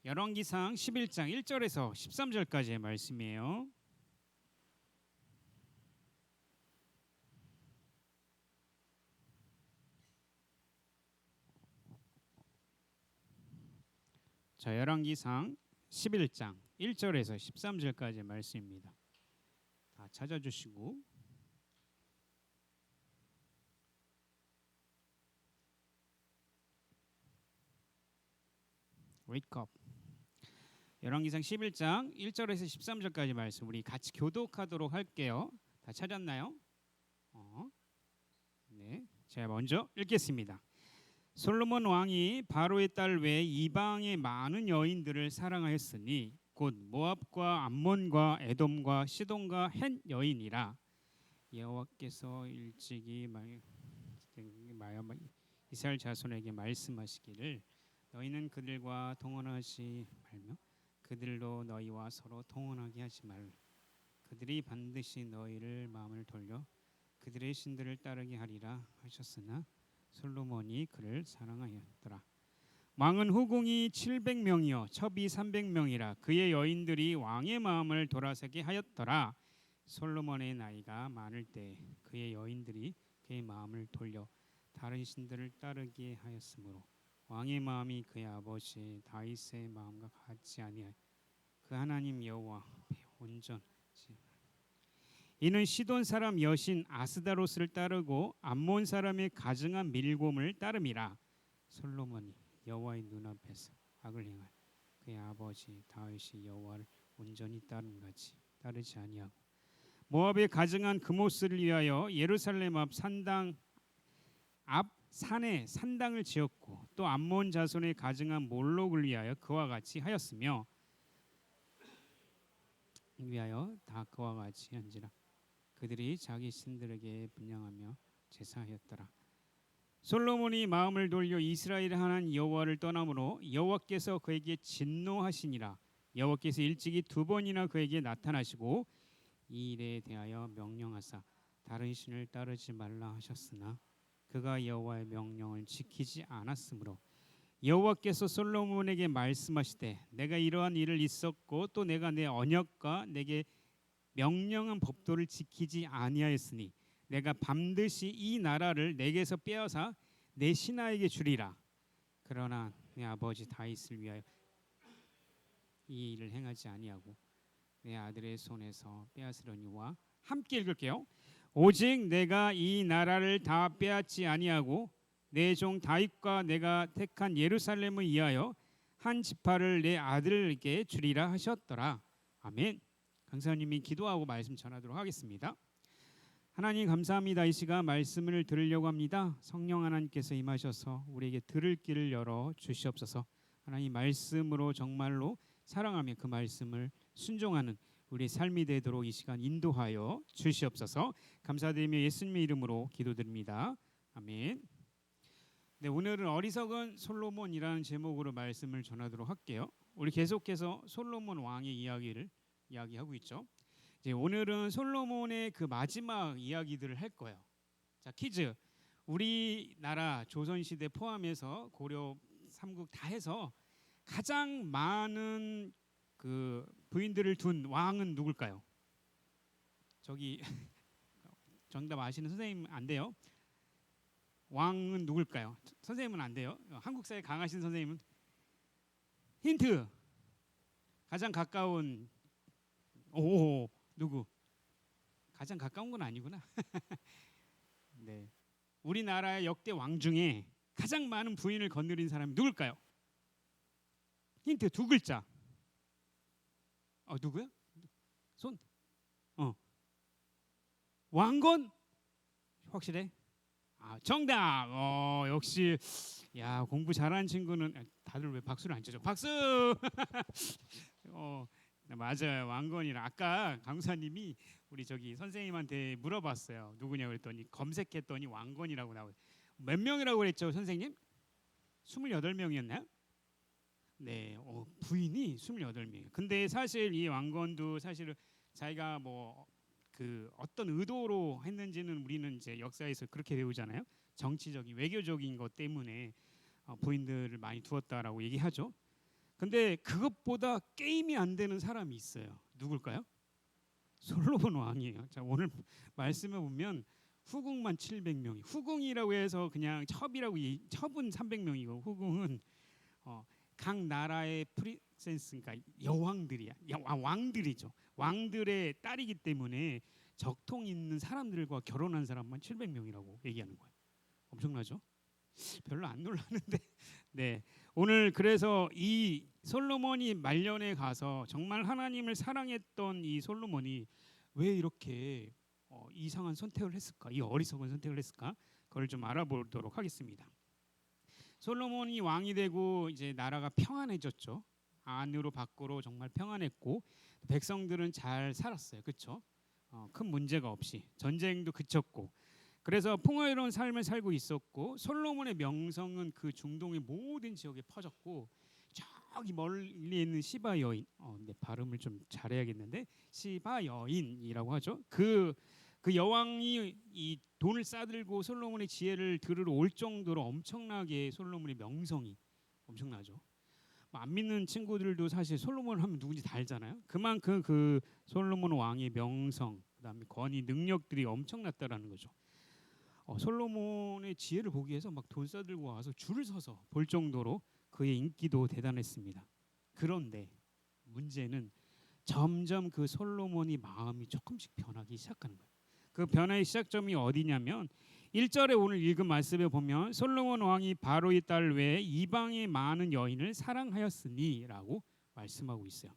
열왕기상 11장 1절에서 13절까지의 말씀이에요. 자, 열왕기상 11장 1절에서 13절까지의 말씀입니다. 다 찾아주시고 wake up. 열왕기상 11장 1절에서 13절까지 말씀 우리 같이 교독하도록 할게요. 다 찾았나요? 네, 제가 먼저 읽겠습니다. 솔로몬 왕이 바로의 딸 외에 이방의 많은 여인들을 사랑하였으니 곧 모압과 암몬과 에돔과 시돈과 헷 여인이라. 여호와께서 일찍이 이스라엘 자손에게 말씀하시기를 너희는 그들과 동언하지 말며 그들로 너희와 서로 동언하게 하지 말라. 그들이 반드시 너희를 마음을 돌려 그들의 신들을 따르게 하리라 하셨으나 솔로몬이 그를 사랑하였더라. 왕은 후궁이 700명이요 첩이 300명이라 그의 여인들이 왕의 마음을 돌아서게 하였더라. 솔로몬의 나이가 많을 때 그의 여인들이 그의 마음을 돌려 다른 신들을 따르게 하였으므로 왕의 마음이 그의 아버지 다윗의 마음과 같지 아니하여 그 하나님 여호와 앞에 온전하지. 이는 시돈 사람 여신 아스다로스를 따르고 암몬 사람의 가증한 밀곰을 따름이라. 솔로몬이 여호와의 눈앞에서 악을 행하여 그의 아버지 다윗이 여호와를 온전히 따름같이 따르지 아니하고 모압의 가증한 그모스를 위하여 예루살렘 앞 산에 산당을 지었고 또 암몬 자손의 가증한 몰록을 위하여 그와 같이 하였으며 다 그와 같이 한지라. 그들이 자기 신들에게 분향하며 제사하였더라. 솔로몬이 마음을 돌려 이스라엘 하나님 여호와를 떠나므로 여호와께서 그에게 진노하시니라. 여호와께서 일찍이 2번이나 그에게 나타나시고 이 일에 대하여 명령하사 다른 신을 따르지 말라 하셨으나 그가 여호와의 명령을 지키지 않았으므로 여호와께서 솔로몬에게 말씀하시되 내가 이러한 일을 있었고 또 내가 내 언약과 내게 명령한 법도를 지키지 아니하였으니 내가 반드시 이 나라를 내게서 빼앗아 내 신하에게 주리라. 그러나 내 아버지 다윗을 위하여 이 일을 행하지 아니하고 내 아들의 손에서 빼앗으려니와 함께 읽을게요. 오직 내가 이 나라를 다 빼앗지 아니하고 내 종 다윗과 내가 택한 예루살렘을 위하여 한 지파를 내 아들에게 주리라 하셨더라. 아멘. 강사님이 기도하고 말씀 전하도록 하겠습니다. 하나님 감사합니다. 이 시간 말씀을 들으려고 합니다. 성령 하나님께서 임하셔서 우리에게 들을 길을 열어 주시옵소서. 하나님 말씀으로 정말로 사랑하며 그 말씀을 순종하는 우리 삶이 되도록 이 시간 인도하여 주시옵소서. 감사드리며 예수님의 이름으로 기도드립니다. 아멘. 네, 오늘은 어리석은 솔로몬이라는 제목으로 말씀을 전하도록 할게요. 우리 계속해서 솔로몬 왕의 이야기를 이야기하고 있죠. 이제 오늘은 솔로몬의 그 마지막 이야기들을 할 거예요. 자, 퀴즈. 우리나라 조선시대 포함해서 고려 삼국 다 해서 가장 많은 그 부인들을 둔 왕은 누굴까요? 저기 정답 아시는 선생님 안 돼요? 왕은 누굴까요? 선생님은 안 돼요. 한국사에 강하신 선생님은 힌트. 가장 가까운 누구? 가장 가까운 건 아니구나. 네, 우리나라의 역대 왕 중에 가장 많은 부인을 거느린 사람이 누굴까요? 힌트 2글자. 누구야? 손. 왕건? 확실해? 정답. 역시. 야, 공부 잘하는 친구는 다들 왜 박수를 안 쳐줘? 박수. 맞아요. 왕건이라. 아까 강사님이 우리 저기 선생님한테 물어봤어요. 누구냐 그랬더니 검색했더니 왕건이라고 나오고. 몇 명이라고 그랬죠, 선생님? 28명이었나요? 네, 부인이 28명. 근데 사실 이 왕건도 사실은 자기가 그 어떤 의도로 했는지는 우리는 이제 역사에서 그렇게 배우잖아요. 정치적인 외교적인 것 때문에 부인들을 많이 두었다라고 얘기하죠. 근데 그것보다 게임이 안 되는 사람이 있어요. 누굴까요? 솔로몬 왕이에요. 자, 오늘 말씀해 보면 후궁만 700명이, 후궁이라고 해서 그냥 첩이라고 첩은 300명이고 후궁은 각 나라의 프린세스, 그러니까 여왕들이야. 왕들이죠. 왕들의 딸이기 때문에 적통 있는 사람들과 결혼한 사람만 700명이라고 얘기하는 거예요. 엄청나죠? 별로 안 놀라는데 네, 오늘 그래서 이 솔로몬이 말년에 가서 정말 하나님을 사랑했던 이 솔로몬이 왜 이렇게 이상한 선택을 했을까? 이 어리석은 선택을 했을까? 그걸 좀 알아보도록 하겠습니다. 솔로몬이 왕이 되고 이제 나라가 평안해졌죠. 안으로 밖으로 정말 평안했고 백성들은 잘 살았어요. 그렇죠? 큰 문제가 없이 전쟁도 그쳤고 그래서 풍요로운 삶을 살고 있었고 솔로몬의 명성은 그 중동의 모든 지역에 퍼졌고 저기 멀리 있는 시바 여인, 네, 발음을 좀 잘해야겠는데 시바 여인이라고 하죠. 그 여왕이 이 돈을 싸들고 솔로몬의 지혜를 들으러 올 정도로 엄청나게 솔로몬의 명성이 엄청나죠. 안 믿는 친구들도 사실 솔로몬을 하면 누군지 다 알잖아요. 그만큼 그 솔로몬 왕의 명성, 그다음에 권위, 능력들이 엄청났다라는 거죠. 솔로몬의 지혜를 보기 위해서 막 돈 싸들고 와서 줄을 서서 볼 정도로 그의 인기도 대단했습니다. 그런데 문제는 점점 그 솔로몬이 마음이 조금씩 변하기 시작하는 거예요. 그 변화의 시작점이 어디냐면 1절에 오늘 읽은 말씀에 보면 솔로몬 왕이 바로의 딸 외에 이방의 많은 여인을 사랑하였으니라고 말씀하고 있어요.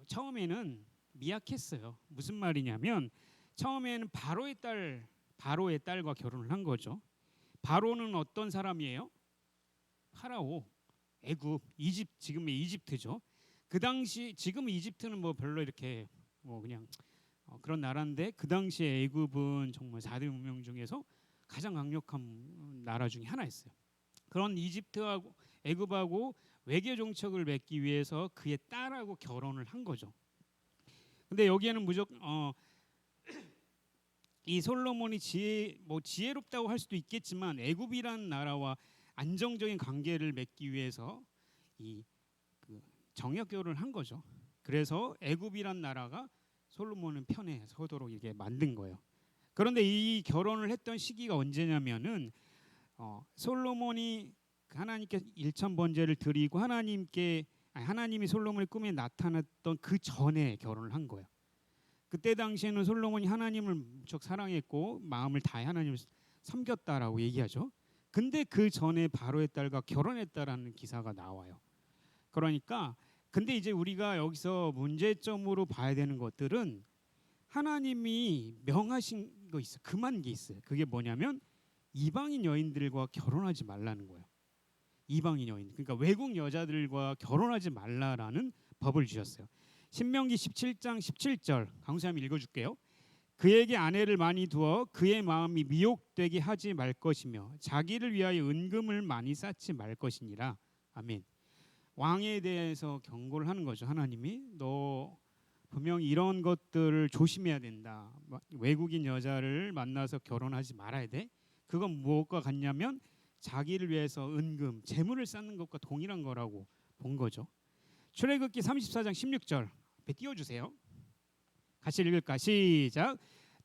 처음에는 미약했어요. 무슨 말이냐면 처음에는 바로의 딸과 결혼을 한 거죠. 바로는 어떤 사람이에요? 파라오, 애굽, 이집트, 지금의 이집트죠. 그 당시 지금 이집트는 뭐 별로 이렇게 뭐 그냥 그런 나라인데 그 당시에 애굽은 정말 4대 문명 중에서 가장 강력한 나라 중에 하나였어요. 그런 이집트하고 애굽하고 외교 정책을 맺기 위해서 그의 딸하고 결혼을 한 거죠. 근데 여기에는 무조건 이 솔로몬이 지혜롭다고 할 수도 있겠지만 애굽이라는 나라와 안정적인 관계를 맺기 위해서 그 정역 결혼을 한 거죠. 그래서 애굽이란 나라가 솔로몬은 편에 서도록 이렇게 만든 거예요. 그런데 이 결혼을 했던 시기가 언제냐면은 솔로몬이 하나님께 일천 번제를 드리고 하나님이 솔로몬의 꿈에 나타났던 그 전에 결혼을 한 거예요. 그때 당시에는 솔로몬이 하나님을 무척 사랑했고 마음을 다해 하나님을 섬겼다라고 얘기하죠. 근데 그 전에 바로의 딸과 결혼했다라는 기사가 나와요. 그러니까 근데 이제 우리가 여기서 문제점으로 봐야 되는 것들은 하나님이 명하신 거 있어요. 금한 게 있어요. 그게 뭐냐면 이방인 여인들과 결혼하지 말라는 거예요. 이방인 여인, 그러니까 외국 여자들과 결혼하지 말라라는 법을 주셨어요. 신명기 17장 17절 강수함이 읽어줄게요. 그에게 아내를 많이 두어 그의 마음이 미혹되게 하지 말 것이며 자기를 위하여 은금을 많이 쌓지 말 것이니라. 아멘. 왕에 대해서 경고를 하는 거죠. 하나님이 너 분명히 이런 것들을 조심해야 된다. 외국인 여자를 만나서 결혼하지 말아야 돼. 그건 무엇과 같냐면 자기를 위해서 은금, 재물을 쌓는 것과 동일한 거라고 본 거죠. 출애굽기 34장 16절 앞에 띄워주세요. 같이 읽을까? 시작.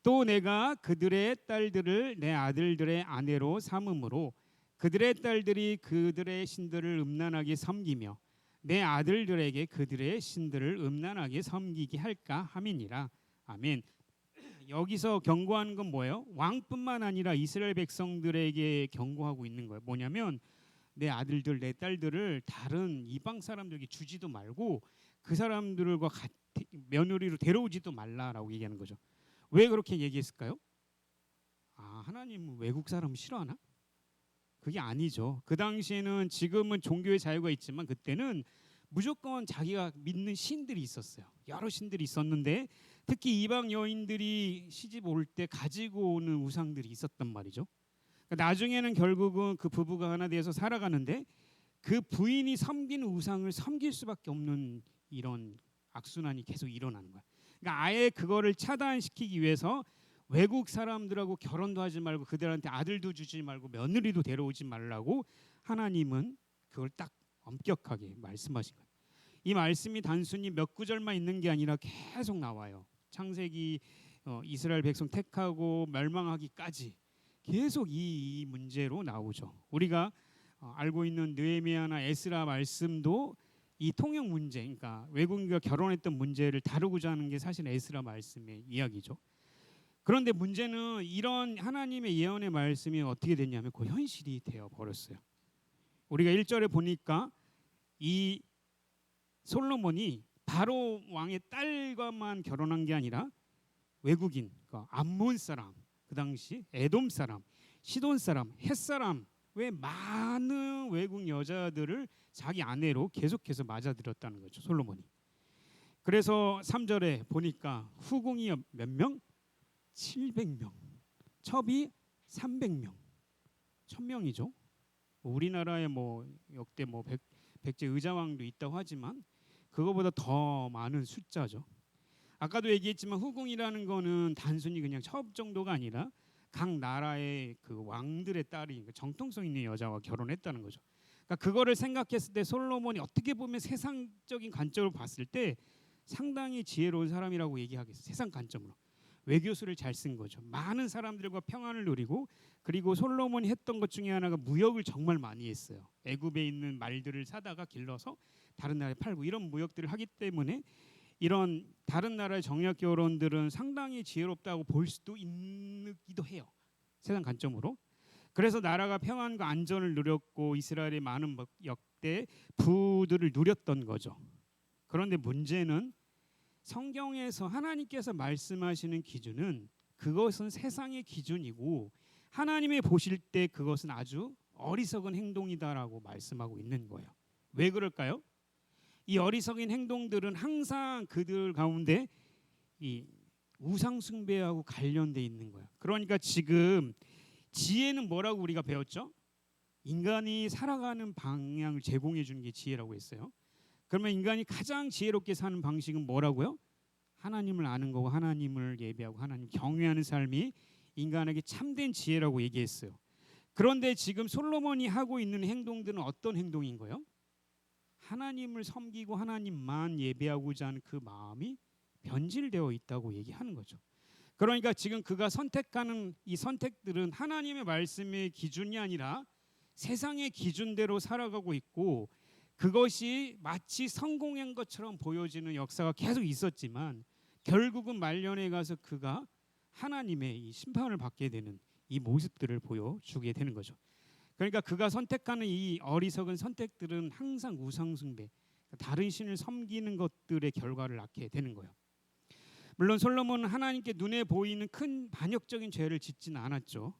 또 내가 그들의 딸들을 내 아들들의 아내로 삼음으로 그들의 딸들이 그들의 신들을 음란하게 섬기며 내 아들들에게 그들의 신들을 음란하게 섬기게 할까 함이니라. 아멘. 여기서 경고하는 건 뭐예요? 왕뿐만 아니라 이스라엘 백성들에게 경고하고 있는 거예요. 뭐냐면 내 아들들, 내 딸들을 다른 이방 사람들에게 주지도 말고 그 사람들과 며느리로 데려오지도 말라라고 얘기하는 거죠. 왜 그렇게 얘기했을까요? 하나님은 외국 사람 싫어하나? 그게 아니죠. 그 당시에는 지금은 종교의 자유가 있지만 그때는 무조건 자기가 믿는 신들이 있었어요. 여러 신들이 있었는데 특히 이방 여인들이 시집 올 때 가지고 오는 우상들이 있었단 말이죠. 그러니까 나중에는 결국은 그 부부가 하나 되어서 살아가는데 그 부인이 섬기는 우상을 섬길 수밖에 없는 이런 악순환이 계속 일어나는 거야. 그러니까 아예 그거를 차단시키기 위해서 외국 사람들하고 결혼도 하지 말고 그들한테 아들도 주지 말고 며느리도 데려오지 말라고 하나님은 그걸 딱 엄격하게 말씀하신 거예요. 이 말씀이 단순히 몇 구절만 있는 게 아니라 계속 나와요. 창세기 이스라엘 백성 택하고 멸망하기까지 계속 이 문제로 나오죠. 우리가 알고 있는 느헤미야나 에스라 말씀도 이 통역 문제, 그러니까 외국인과 결혼했던 문제를 다루고자 하는 게 사실 에스라 말씀의 이야기죠. 그런데 문제는 이런 하나님의 예언의 말씀이 어떻게 됐냐면 그 현실이 되어 버렸어요. 우리가 1절에 보니까 이 솔로몬이 바로 왕의 딸과만 결혼한 게 아니라 외국인, 그러니까 암몬 사람, 그 당시 에돔 사람, 시돈 사람, 헷 사람, 왜 많은 외국 여자들을 자기 아내로 계속해서 맞아들였다는 거죠, 솔로몬이. 그래서 3절에 보니까 후궁이 몇 명? 700명, 첩이 300명, 1000명이죠. 우리나라에 뭐 역대 뭐 백제 의자왕도 있다고 하지만 그거보다 더 많은 숫자죠. 아까도 얘기했지만 후궁이라는 거는 단순히 그냥 첩 정도가 아니라 각 나라의 그 왕들의 딸이 정통성 있는 여자와 결혼했다는 거죠. 그러니까 그거를 생각했을 때 솔로몬이 어떻게 보면 세상적인 관점으로 봤을 때 상당히 지혜로운 사람이라고 얘기하겠어요. 세상 관점으로. 외교수를 잘 쓴 거죠. 많은 사람들과 평안을 누리고, 그리고 솔로몬이 했던 것 중에 하나가 무역을 정말 많이 했어요. 애굽에 있는 말들을 사다가 길러서 다른 나라에 팔고 이런 무역들을 하기 때문에 이런 다른 나라의 정략 결혼들은 상당히 지혜롭다고 볼 수도 있기도 해요. 세상 관점으로. 그래서 나라가 평안과 안전을 누렸고 이스라엘의 많은 역대 부들을 누렸던 거죠. 그런데 문제는 성경에서 하나님께서 말씀하시는 기준은 그것은 세상의 기준이고 하나님이 보실 때 그것은 아주 어리석은 행동이다라고 말씀하고 있는 거예요. 왜 그럴까요? 이 어리석은 행동들은 항상 그들 가운데 이 우상 숭배하고 관련돼 있는 거예요. 그러니까 지금 지혜는 뭐라고 우리가 배웠죠? 인간이 살아가는 방향을 제공해 주는 게 지혜라고 했어요. 그러면 인간이 가장 지혜롭게 사는 방식은 뭐라고요? 하나님을 아는 거고 하나님을 예배하고 하나님 경외하는 삶이 인간에게 참된 지혜라고 얘기했어요. 그런데 지금 솔로몬이 하고 있는 행동들은 어떤 행동인 거예요? 하나님을 섬기고 하나님만 예배하고자 하는 그 마음이 변질되어 있다고 얘기하는 거죠. 그러니까 지금 그가 선택하는 이 선택들은 하나님의 말씀의 기준이 아니라 세상의 기준대로 살아가고 있고, 그것이 마치 성공한 것처럼 보여지는 역사가 계속 있었지만 결국은 말년에 가서 그가 하나님의 이 심판을 받게 되는 이 모습들을 보여주게 되는 거죠. 그러니까 그가 선택하는 이 어리석은 선택들은 항상 우상숭배, 다른 신을 섬기는 것들의 결과를 낳게 되는 거예요. 물론 솔로몬은 하나님께 눈에 보이는 큰 반역적인 죄를 짓지는 않았죠.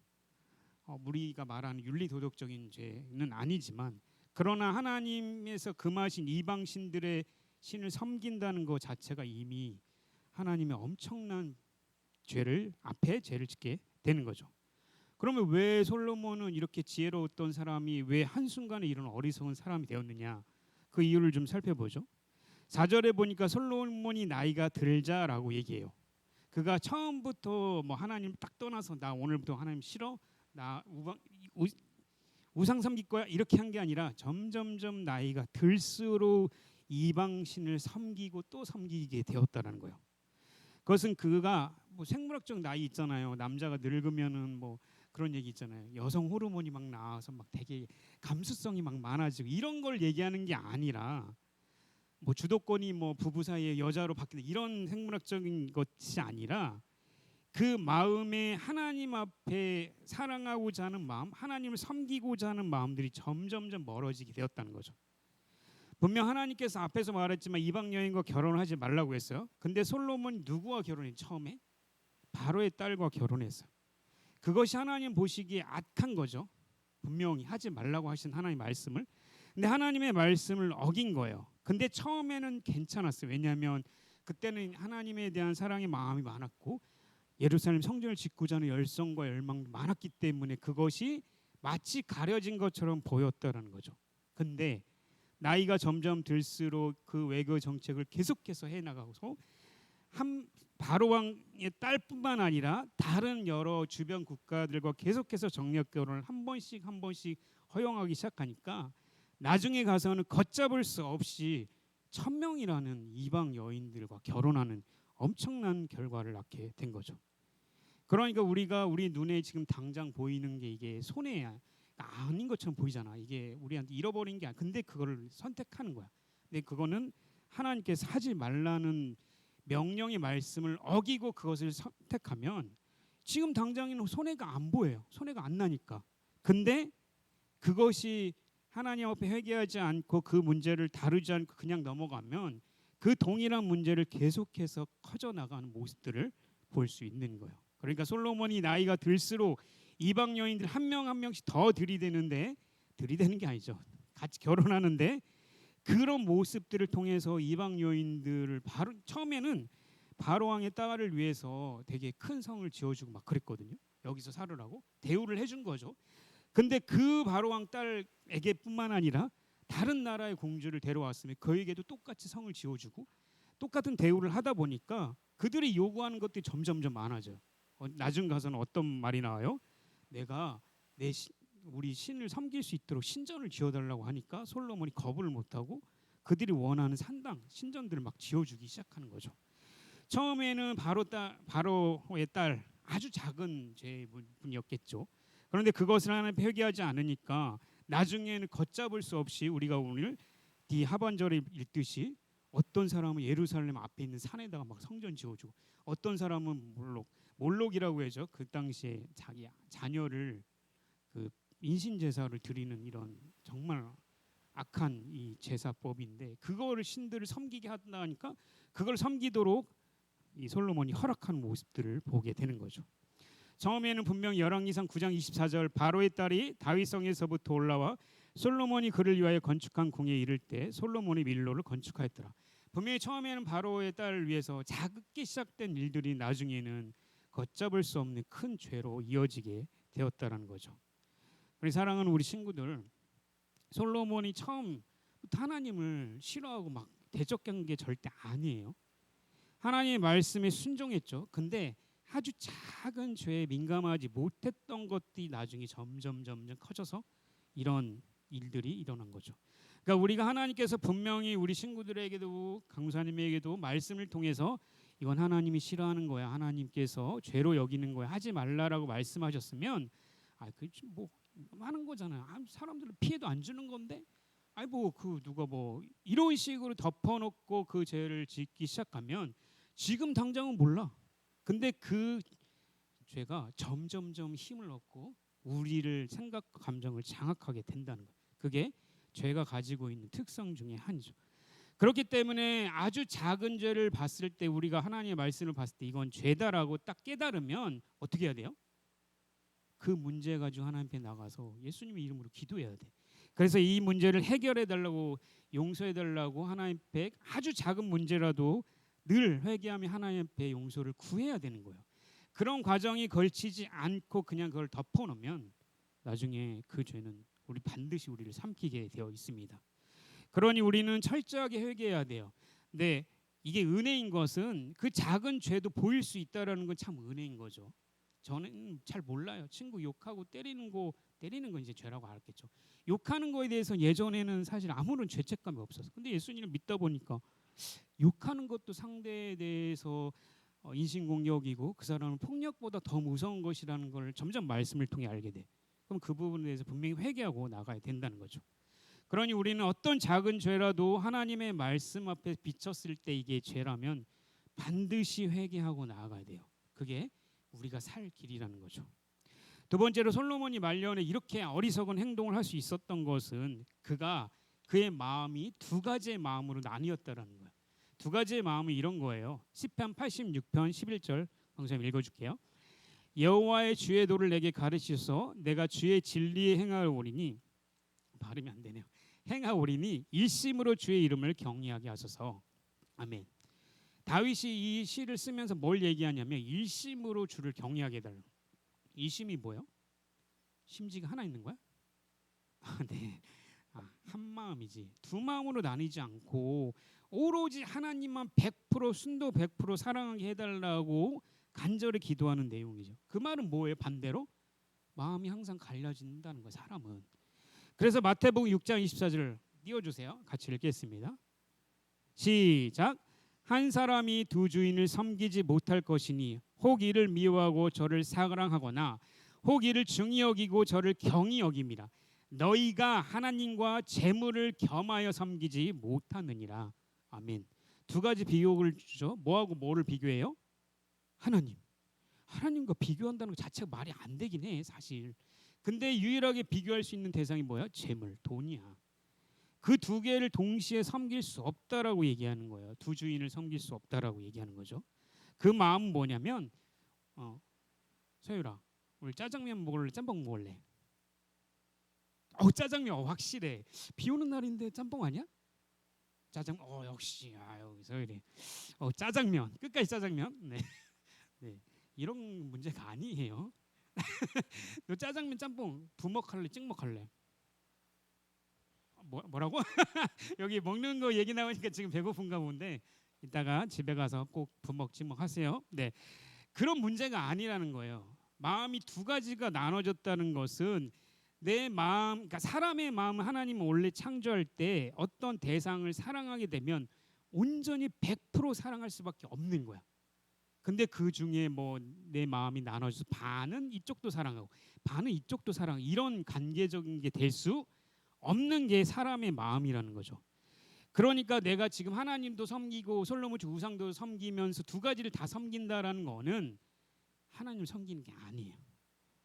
우리가 말하는 윤리도덕적인 죄는 아니지만, 그러나 하나님에서 금하신 이방 신들의 신을 섬긴다는 것 자체가 이미 하나님의 엄청난 죄를 짓게 되는 거죠. 그러면 왜 솔로몬은 이렇게 지혜로웠던 사람이 왜 한순간에 이런 어리석은 사람이 되었느냐? 그 이유를 좀 살펴보죠. 4절에 보니까 솔로몬이 나이가 들자라고 얘기해요. 그가 처음부터 뭐 하나님 딱 떠나서 나 오늘부터 하나님 싫어, 나 우상 섬길 거야 이렇게 한 게 아니라 점점점 나이가 들수록 이방신을 섬기고 또 섬기게 되었다라는 거예요. 그것은 그가 뭐 생물학적 나이 있잖아요. 남자가 늙으면은 뭐 그런 얘기 있잖아요. 여성 호르몬이 막 나와서 막 되게 감수성이 막 많아지고 이런 걸 얘기하는 게 아니라 뭐 주도권이 뭐 부부 사이에 여자로 바뀌는 이런 생물학적인 것이 아니라 그 마음에 하나님 앞에 사랑하고자 하는 마음, 하나님을 섬기고자 하는 마음들이 점점점 멀어지게 되었다는 거죠. 분명 하나님께서 앞에서 말했지만 이방 여인과 결혼하지 말라고 했어요. 근데 솔로몬이 누구와 결혼했? 처음에 바로의 딸과 결혼했어요. 그것이 하나님 보시기에 악한 거죠. 분명히 하지 말라고 하신 하나님 말씀을. 근데 하나님의 말씀을 어긴 거예요. 근데 처음에는 괜찮았어요. 왜냐하면 그때는 하나님에 대한 사랑의 마음이 많았고 예루살렘 성전을 짓고자 하는 열성과 열망도 많았기 때문에 그것이 마치 가려진 것처럼 보였다라는 거죠. 근데 나이가 점점 들수록 그 외교 정책을 계속해서 해나가서 바로 왕의 딸뿐만 아니라 다른 여러 주변 국가들과 계속해서 정략 결혼을 한 번씩 허용하기 시작하니까 나중에 가서는 걷잡을 수 없이 1,000명이라는 이방 여인들과 결혼하는 엄청난 결과를 낳게 된 거죠. 그러니까 우리가 우리 눈에 지금 당장 보이는 게 이게 손해야 아닌 것처럼 보이잖아. 이게 우리한테 잃어버린 게 아니야. 근데 그거를 선택하는 거야. 근데 그거는 하나님께서 하지 말라는 명령의 말씀을 어기고 그것을 선택하면 지금 당장에는 손해가 안 보여요. 손해가 안 나니까. 근데 그것이 하나님 앞에 회개하지 않고 그 문제를 다루지 않고 그냥 넘어가면 그 동일한 문제를 계속해서 커져 나가는 모습들을 볼 수 있는 거예요. 그러니까 솔로몬이 나이가 들수록 이방 여인들 한 명 한 명씩 더 들이대는 게 아니죠. 같이 결혼하는데 그런 모습들을 통해서 이방 여인들을 바로 처음에는 바로 왕의 딸을 위해서 되게 큰 성을 지어주고 막 그랬거든요. 여기서 살으라고 대우를 해준 거죠. 근데 그 바로 왕 딸에게뿐만 아니라 다른 나라의 공주를 데려왔으면 그에게도 똑같이 성을 지어주고 똑같은 대우를 하다 보니까 그들이 요구하는 것들이 점점점 많아져요. 나중 가서는 어떤 말이 나와요? 내가 우리 신을 섬길 수 있도록 신전을 지어달라고 하니까 솔로몬이 거부를 못하고 그들이 원하는 산당 신전들을 막 지어주기 시작하는 거죠. 처음에는 바로의 딸 아주 작은 죄분이었겠죠. 그런데 그것을 하나님 회개하지 않으니까 나중에는 걷잡을 수 없이 우리가 오늘 이 하반절에 읽듯이 어떤 사람은 예루살렘 앞에 있는 산에다가 막 성전 지어주고 어떤 사람은 몰록이라고 해죠. 그 당시에 자기 자녀를 그 인신제사를 드리는 이런 정말 악한 이 제사법인데 그거를 신들을 섬기게 한다니까 그걸 섬기도록 이 솔로몬이 허락하는 모습들을 보게 되는 거죠. 처음에는 분명 열왕기상 9장 24절 바로의 딸이 다윗성에서부터 올라와 솔로몬이 그를 위하여 건축한 궁에 이를 때 솔로몬이 밀로를 건축하였더라. 분명히 처음에는 바로의 딸을 위해서 작게 시작된 일들이 나중에는 걷잡을 수 없는 큰 죄로 이어지게 되었다라는 거죠. 우리 사랑하는 우리 친구들, 솔로몬이 처음부터 하나님을 싫어하고 막 대적한 게 절대 아니에요. 하나님의 말씀에 순종했죠. 근데 아주 작은 죄에 민감하지 못했던 것들이 나중에 점점 커져서 이런 일들이 일어난 거죠. 그러니까 우리가 하나님께서 분명히 우리 친구들에게도 강사님에게도 말씀을 통해서 이건 하나님이 싫어하는 거야. 하나님께서 죄로 여기는 거야. 하지 말라라고 말씀하셨으면 뭐 하는 거잖아요. 사람들은 피해도 안 주는 건데 그 누가 뭐 이런 식으로 덮어놓고 그 죄를 짓기 시작하면 지금 당장은 몰라. 근데 그 죄가 점점점 힘을 얻고 우리를 생각과 감정을 장악하게 된다는 거예요. 그게 죄가 가지고 있는 특성 중에 하나죠. 그렇기 때문에 아주 작은 죄를 봤을 때 우리가 하나님의 말씀을 봤을 때 이건 죄다라고 딱 깨달으면 어떻게 해야 돼요? 그 문제 가지고 하나님 앞에 나가서 예수님의 이름으로 기도해야 돼. 그래서 이 문제를 해결해 달라고 용서해 달라고 하나님 앞에 아주 작은 문제라도 늘 회개하며 하나님 앞에 용서를 구해야 되는 거예요. 그런 과정이 걸치지 않고 그냥 그걸 덮어놓으면 나중에 그 죄는 반드시 우리를 삼키게 되어 있습니다. 그러니 우리는 철저하게 회개해야 돼요. 근데 이게 은혜인 것은 그 작은 죄도 보일 수 있다라는 건 참 은혜인 거죠. 저는 잘 몰라요. 친구 욕하고 때리는 거 이제 죄라고 알았겠죠. 욕하는 거에 대해서 예전에는 사실 아무런 죄책감이 없었어요. 근데 예수님을 믿다 보니까 욕하는 것도 상대에 대해서 인신공격이고 그 사람은 폭력보다 더 무서운 것이라는 걸 점점 말씀을 통해 알게 돼. 그럼 그 부분에 대해서 분명히 회개하고 나가야 된다는 거죠. 그러니 우리는 어떤 작은 죄라도 하나님의 말씀 앞에 비쳤을 때 이게 죄라면 반드시 회개하고 나아가야 돼요. 그게 우리가 살 길이라는 거죠. 두 번째로 솔로몬이 말년에 이렇게 어리석은 행동을 할 수 있었던 것은 그의 마음이 두 가지의 마음으로 나뉘었다라는 거예요. 두 가지의 마음이 이런 거예요. 시편 86편 11절 방금 읽어줄게요. 여호와의 주의 도를 내게 가르치소서 내가 주의 진리에 행하오리니 발음이 안 되네요. 행하오리니 일심으로 주의 이름을 경외하게 하소서. 아멘. 다윗이 이 시를 쓰면서 뭘 얘기하냐면 일심으로 주를 경외하게 해달라. 일심이 뭐예요? 심지가 하나 있는 거야? 네. 한 마음이지. 두 마음으로 나뉘지 않고 오로지 하나님만 100% 순도 100% 사랑하게 해달라고 간절히 기도하는 내용이죠. 그 말은 뭐예요? 반대로 마음이 항상 갈라진다는 거예요. 사람은. 그래서 마태복음 6장 24절을 띄워주세요. 같이 읽겠습니다. 시작. 한 사람이 두 주인을 섬기지 못할 것이니 혹 이를 미워하고 저를 사랑하거나 혹 이를 중히 여기고 저를 경히 여김이라. 너희가 하나님과 재물을 겸하여 섬기지 못하느니라. 아멘. 두 가지 비교를 주죠. 뭐하고 뭐를 비교해요? 하나님. 하나님과 비교한다는 것 자체가 말이 안 되긴 해 사실. 근데 유일하게 비교할 수 있는 대상이 뭐야? 재물, 돈이야. 그 두 개를 동시에 섬길 수 없다라고 얘기하는 거예요. 두 주인을 섬길 수 없다라고 얘기하는 거죠. 그 마음은 뭐냐면 서유라 오늘 짜장면 먹을래? 짬뽕 먹을래? 짜장면 확실해. 비 오는 날인데 짬뽕 아니야? 짜장 역시 여기 서유리 짜장면 끝까지 짜장면. 네. 네. 이런 문제가 아니에요. 너 짜장면 짬뽕 부먹할래? 찍먹할래? 뭐라고? 여기 먹는 거 얘기 나오니까 지금 배고픈가 본데 이따가 집에 가서 꼭 부먹 찍먹 하세요. 네, 그런 문제가 아니라는 거예요. 마음이 두 가지가 나눠졌다는 것은 내 마음, 그러니까 사람의 마음은 하나님은 원래 창조할 때 어떤 대상을 사랑하게 되면 온전히 100% 사랑할 수밖에 없는 거야. 근데 그 중에 뭐 내 마음이 나눠져서 반은 이쪽도 사랑하고 반은 이쪽도 사랑하고 이런 관계적인 게 될 수 없는 게 사람의 마음이라는 거죠. 그러니까 내가 지금 하나님도 섬기고 솔로몬 우상도 섬기면서 두 가지를 다 섬긴다라는 거는 하나님을 섬기는 게 아니에요.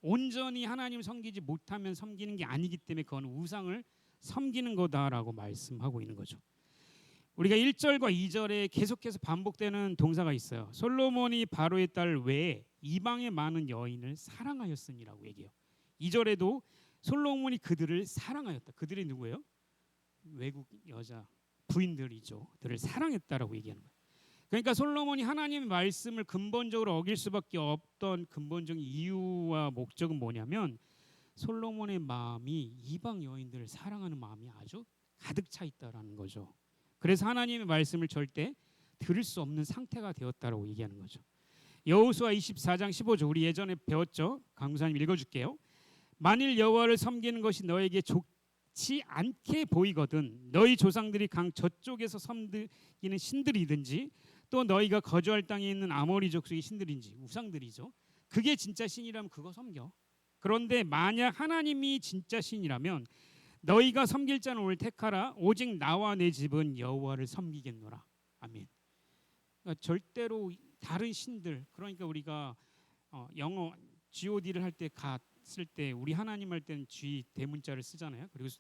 온전히 하나님을 섬기지 못하면 섬기는 게 아니기 때문에 그건 우상을 섬기는 거다라고 말씀하고 있는 거죠. 우리가 1절과 2절에 계속해서 반복되는 동사가 있어요. 솔로몬이 바로의 딸 외에 이방의 많은 여인을 사랑하였으니라고 얘기해요. 2절에도 솔로몬이 그들을 사랑하였다. 그들이 누구예요? 외국 여자 부인들이죠. 그들을 사랑했다라고 얘기하는 거예요. 그러니까 솔로몬이 하나님의 말씀을 근본적으로 어길 수밖에 없던 근본적인 이유와 목적은 뭐냐면 솔로몬의 마음이 이방 여인들을 사랑하는 마음이 아주 가득 차 있다라는 거죠. 그래서 하나님의 말씀을 절대 들을 수 없는 상태가 되었다라고 얘기하는 거죠. 여호수아 24장 15절 우리 예전에 배웠죠. 강구사님 읽어줄게요. 만일 여호와를 섬기는 것이 너에게 좋지 않게 보이거든 너희 조상들이 강 저쪽에서 섬기는 신들이든지 또 너희가 거주할 땅에 있는 아모리 족속의 신들인지 우상들이죠. 그게 진짜 신이라면 그거 섬겨. 그런데 만약 하나님이 진짜 신이라면 너희가 섬길 자는 오늘 택하라. 오직 나와 내 집은 여호와를 섬기겠노라. 아멘. 그러니까 절대로 다른 신들, 그러니까 우리가 영어 God를 할 때 갔을 때 우리 하나님 할 때는 G 대문자를 쓰잖아요. 그리고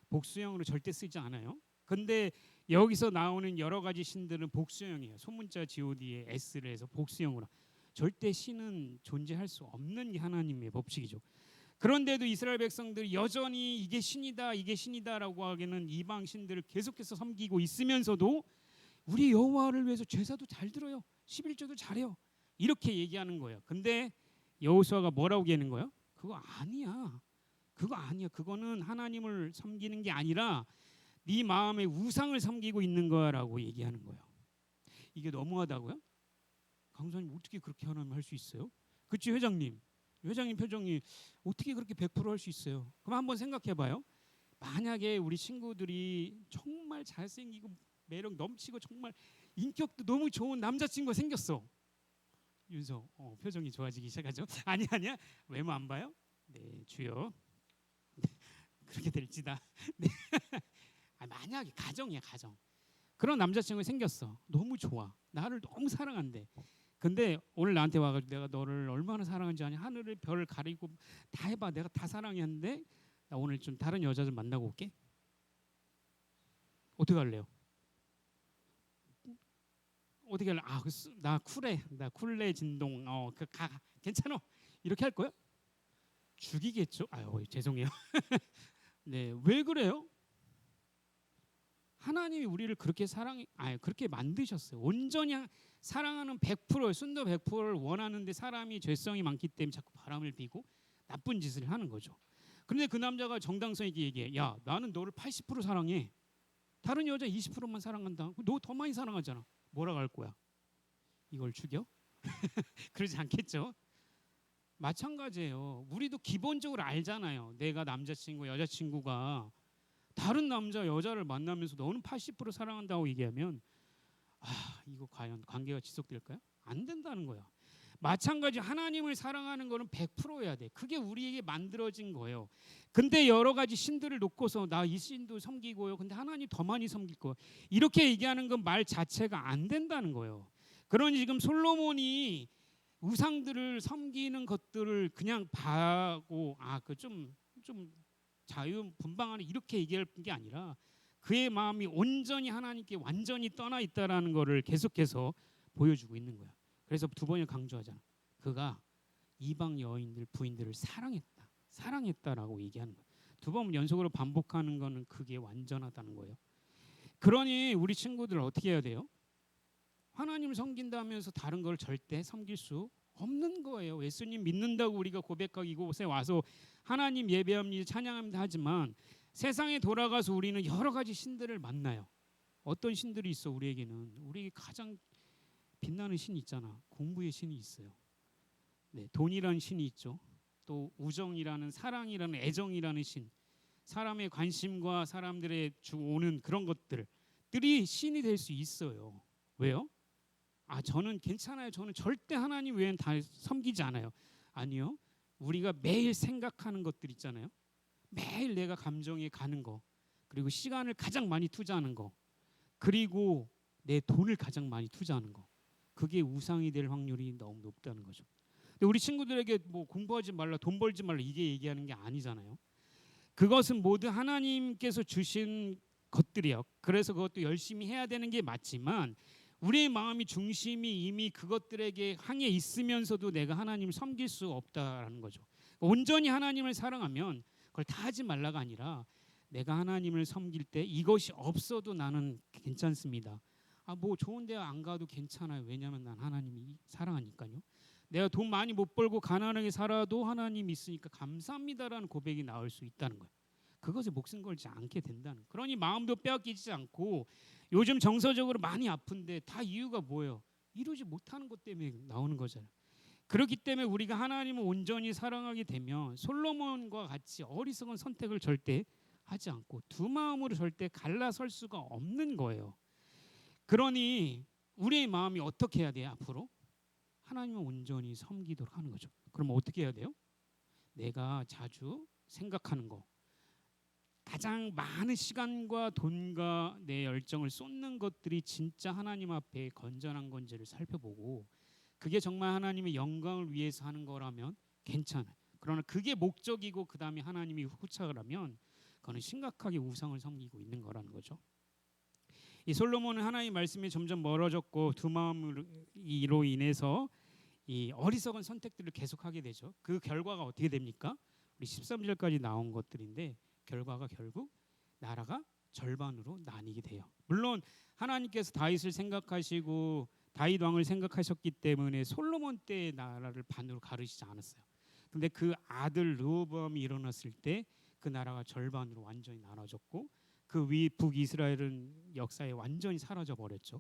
복수형으로 절대 쓰지 않아요. 근데 여기서 나오는 여러 가지 신들은 복수형이에요. 소문자 God에 S를 해서 복수형으로. 절대 신은 존재할 수 없는 게 하나님의 법칙이죠. 그런데도 이스라엘 백성들이 여전히 이게 신이다 이게 신이다라고 하기에는 이방 신들을 계속해서 섬기고 있으면서도 우리 여호와를 위해서 제사도 잘 드려요. 11조도 잘해요. 이렇게 얘기하는 거예요. 근데 여호수아가 뭐라고 얘기하는 거예요? 그거 아니야. 그거 아니야. 그거는 하나님을 섬기는 게 아니라 네 마음의 우상을 섬기고 있는 거야라고 얘기하는 거예요. 이게 너무하다고요? 강사님 어떻게 그렇게 하나님 할 수 있어요? 그치 회장님? 회장님 표정이 어떻게 그렇게 100%할 수 있어요? 그럼 한번 생각해봐요. 만약에 우리 친구들이 정말 잘생기고 매력 넘치고 정말 인격도 너무 좋은 남자친구가 생겼어. 윤서 표정이 좋아지기 시작하죠. 아니야 외모 안 봐요? 네 주여 그렇게 될지다. 네. 만약에 가정이야 가정. 그런 남자친구가 생겼어. 너무 좋아. 나를 너무 사랑한대. 근데 오늘 나한테 와가지고 내가 너를 얼마나 사랑하는지 아냐. 하늘을 별을 가리고 다 해봐. 내가 다 사랑했는데 나 오늘 좀 다른 여자들 만나고 올게. 어떻게 할래요? 어떻게 할래? 나 쿨해. 나 쿨해 진동. 괜찮아. 이렇게 할 거야? 죽이겠죠. 아유 죄송해요. 네, 왜 그래요? 하나님이 우리를 그렇게 그렇게 만드셨어요. 온전히 사랑하는 100% 순도 100%를 원하는데 사람이 죄성이 많기 때문에 자꾸 바람을 피고 나쁜 짓을 하는 거죠. 그런데 그 남자가 정당성 있게 얘기해. 야, 나는 너를 80% 사랑해. 다른 여자 20%만 사랑한다. 너 더 많이 사랑하잖아. 뭐라고 할 거야? 이걸 죽여? 그러지 않겠죠. 마찬가지예요. 우리도 기본적으로 알잖아요. 내가 남자친구, 여자친구가 다른 남자, 여자를 만나면서 너는 80% 사랑한다고 얘기하면 이거 과연 관계가 지속될까요? 안 된다는 거야. 마찬가지 하나님을 사랑하는 거는 100%여야 돼. 그게 우리에게 만들어진 거예요. 근데 여러 가지 신들을 놓고서 나 이 신도 섬기고요. 근데 하나님 더 많이 섬길 거예요. 이렇게 얘기하는 건 말 자체가 안 된다는 거예요. 그러니 지금 솔로몬이 우상들을 섬기는 것들을 그냥 봐고 그 좀 자유분방하는 이렇게 얘기할 게 아니라 그의 마음이 온전히 하나님께 완전히 떠나 있다라는 것을 계속해서 보여주고 있는 거야. 그래서 두 번을 강조하잖아. 그가 이방 여인들 부인들을 사랑했다라고 얘기하는 거야. 두 번 연속으로 반복하는 거는 그게 완전하다는 거예요. 그러니 우리 친구들 어떻게 해야 돼요? 하나님을 섬긴다면서 다른 걸 절대 섬길 수 없는 거예요. 예수님 믿는다고 우리가 고백하고 이곳에 와서 하나님 예배합니다, 찬양합니다 하지만 세상에 돌아가서 우리는 여러 가지 신들을 만나요. 어떤 신들이 있어? 우리에게는 우리 가장 빛나는 신이 있잖아. 공부의 신이 있어요. 네, 돈이라는 신이 있죠. 또 우정이라는, 사랑이라는, 애정이라는 신, 사람의 관심과 사람들의 오는 그런 것들이 신이 될 수 있어요. 왜요? 저는 괜찮아요. 저는 절대 하나님 외엔 다 섬기지 않아요. 아니요. 우리가 매일 생각하는 것들 있잖아요. 매일 내가 감정에 가는 거, 그리고 시간을 가장 많이 투자하는 거, 그리고 내 돈을 가장 많이 투자하는 거, 그게 우상이 될 확률이 너무 높다는 거죠. 근데 우리 친구들에게 뭐 공부하지 말라, 돈 벌지 말라 이게 얘기하는 게 아니잖아요. 그것은 모두 하나님께서 주신 것들이요. 그래서 그것도 열심히 해야 되는 게 맞지만 우리의 마음이 중심이 이미 그것들에게 향해 있으면서도 내가 하나님을 섬길 수 없다라는 거죠. 온전히 하나님을 사랑하면 그걸 다 하지 말라가 아니라 내가 하나님을 섬길 때 이것이 없어도 나는 괜찮습니다. 뭐 좋은 데 안 가도 괜찮아요. 왜냐하면 난 하나님이 사랑하니까요. 내가 돈 많이 못 벌고 가난하게 살아도 하나님이 있으니까 감사합니다라는 고백이 나올 수 있다는 거예요. 그것에 목숨 걸지 않게 된다는 거예요. 그러니 마음도 빼앗기지 않고 요즘 정서적으로 많이 아픈데 다 이유가 뭐예요? 이루지 못하는 것 때문에 나오는 거잖아요. 그렇기 때문에 우리가 하나님을 온전히 사랑하게 되면 솔로몬과 같이 어리석은 선택을 절대 하지 않고 두 마음으로 절대 갈라설 수가 없는 거예요. 그러니 우리의 마음이 어떻게 해야 돼요? 앞으로 하나님을 온전히 섬기도록 하는 거죠. 그럼 어떻게 해야 돼요? 내가 자주 생각하는 거, 가장 많은 시간과 돈과 내 열정을 쏟는 것들이 진짜 하나님 앞에 건전한 건지를 살펴보고 그게 정말 하나님의 영광을 위해서 하는 거라면 괜찮아요. 그러나 그게 목적이고 그 다음에 하나님이 후착을 하면 그거는 심각하게 우상을 섬기고 있는 거라는 거죠. 이 솔로몬은 하나님의 말씀이 점점 멀어졌고 두 마음으로 인해서 이 어리석은 선택들을 계속하게 되죠. 그 결과가 어떻게 됩니까? 우리 13절까지 나온 것들인데 결과가 결국 나라가 절반으로 나뉘게 돼요. 물론 하나님께서 다윗을 생각하시고 다윗 왕을 생각하셨기 때문에 솔로몬 때의 나라를 반으로 가르치지 않았어요. 근데 그 아들 르호보암이 일어났을 때 그 나라가 절반으로 완전히 나눠졌고 그 위 북이스라엘은 역사에 완전히 사라져 버렸죠.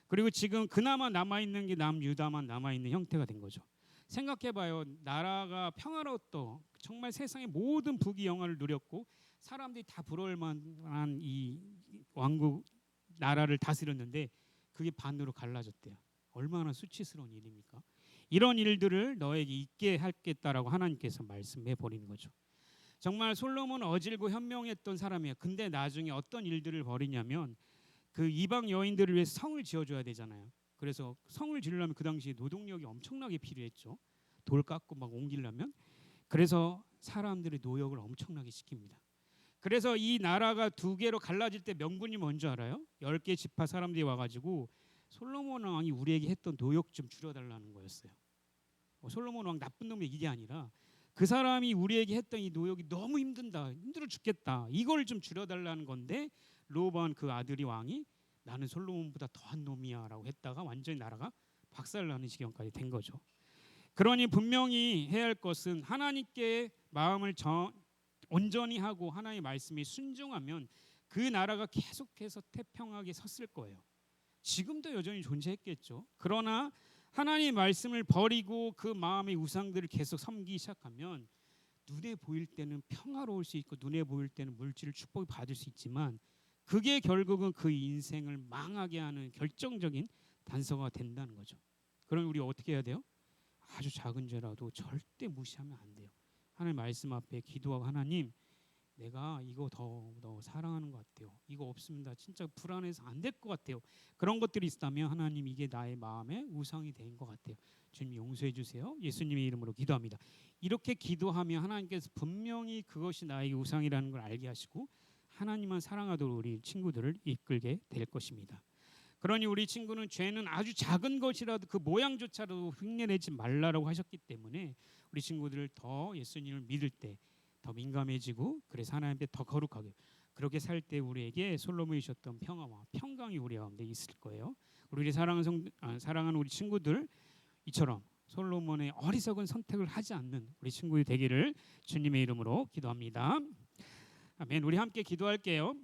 그리고 지금 그나마 남아있는 게 남유다만 남아있는 형태가 된 거죠. 생각해봐요. 나라가 평화로웠던 정말 세상의 모든 부귀 영화를 누렸고 사람들이 다 부러울 만한 이 왕국 나라를 다스렸는데 그게 반으로 갈라졌대요. 얼마나 수치스러운 일입니까? 이런 일들을 너에게 있게 하겠다라고 하나님께서 말씀해 버리는 거죠. 정말 솔로몬은 어질고 현명했던 사람이에요. 근데 나중에 어떤 일들을 벌이냐면 그 이방 여인들을 위해 성을 지어줘야 되잖아요. 그래서 성을 지으려면 그 당시에 노동력이 엄청나게 필요했죠. 돌 깎고 막 옮기려면. 그래서 사람들의 노역을 엄청나게 시킵니다. 그래서 이 나라가 두 개로 갈라질 때 명분이 뭔지 알아요? 10개 지파 사람들이 와가지고 솔로몬 왕이 우리에게 했던 노역 좀 줄여달라는 거였어요. 솔로몬 왕 나쁜 놈이 이게 아니라 그 사람이 우리에게 했던 이 노역이 너무 힘들어 죽겠다. 이걸 좀 줄여달라는 건데 르호보암 그 아들이 왕이 나는 솔로몬보다 더한 놈이야라고 했다가 완전히 나라가 박살나는 지경까지 된 거죠. 그러니 분명히 해야 할 것은 하나님께 마음을 온전히 하고 하나님의 말씀에 순종하면 그 나라가 계속해서 태평하게 섰을 거예요. 지금도 여전히 존재했겠죠. 그러나 하나님 말씀을 버리고 그 마음의 우상들을 계속 섬기기 시작하면 눈에 보일 때는 평화로울 수 있고 눈에 보일 때는 물질을 축복을 받을 수 있지만 그게 결국은 그 인생을 망하게 하는 결정적인 단서가 된다는 거죠. 그럼 우리 어떻게 해야 돼요? 아주 작은 죄라도 절대 무시하면 안 돼요. 하나님 말씀 앞에 기도하고 하나님 내가 이거 더 사랑하는 것 같아요. 이거 없으면 나 진짜 불안해서 안 될 것 같아요. 그런 것들이 있다면 하나님 이게 나의 마음에 우상이 된 것 같아요. 주님 용서해 주세요. 예수님의 이름으로 기도합니다. 이렇게 기도하면 하나님께서 분명히 그것이 나에게 우상이라는 걸 알게 하시고 하나님만 사랑하도록 우리 친구들을 이끌게 될 것입니다. 그러니 우리 친구는 죄는 아주 작은 것이라도 그 모양조차도 흉내내지 말라라고 하셨기 때문에 우리 친구들을 더 예수님을 믿을 때 더 민감해지고 그래서 하나님 앞에 더 거룩하게 그렇게 살 때 우리에게 솔로몬이 주셨던 평화와 평강이 우리 가운데 있을 거예요. 우리 사랑하는 우리 친구들 이처럼 솔로몬의 어리석은 선택을 하지 않는 우리 친구들 되기를 주님의 이름으로 기도합니다. 아멘. 우리 함께 기도할게요.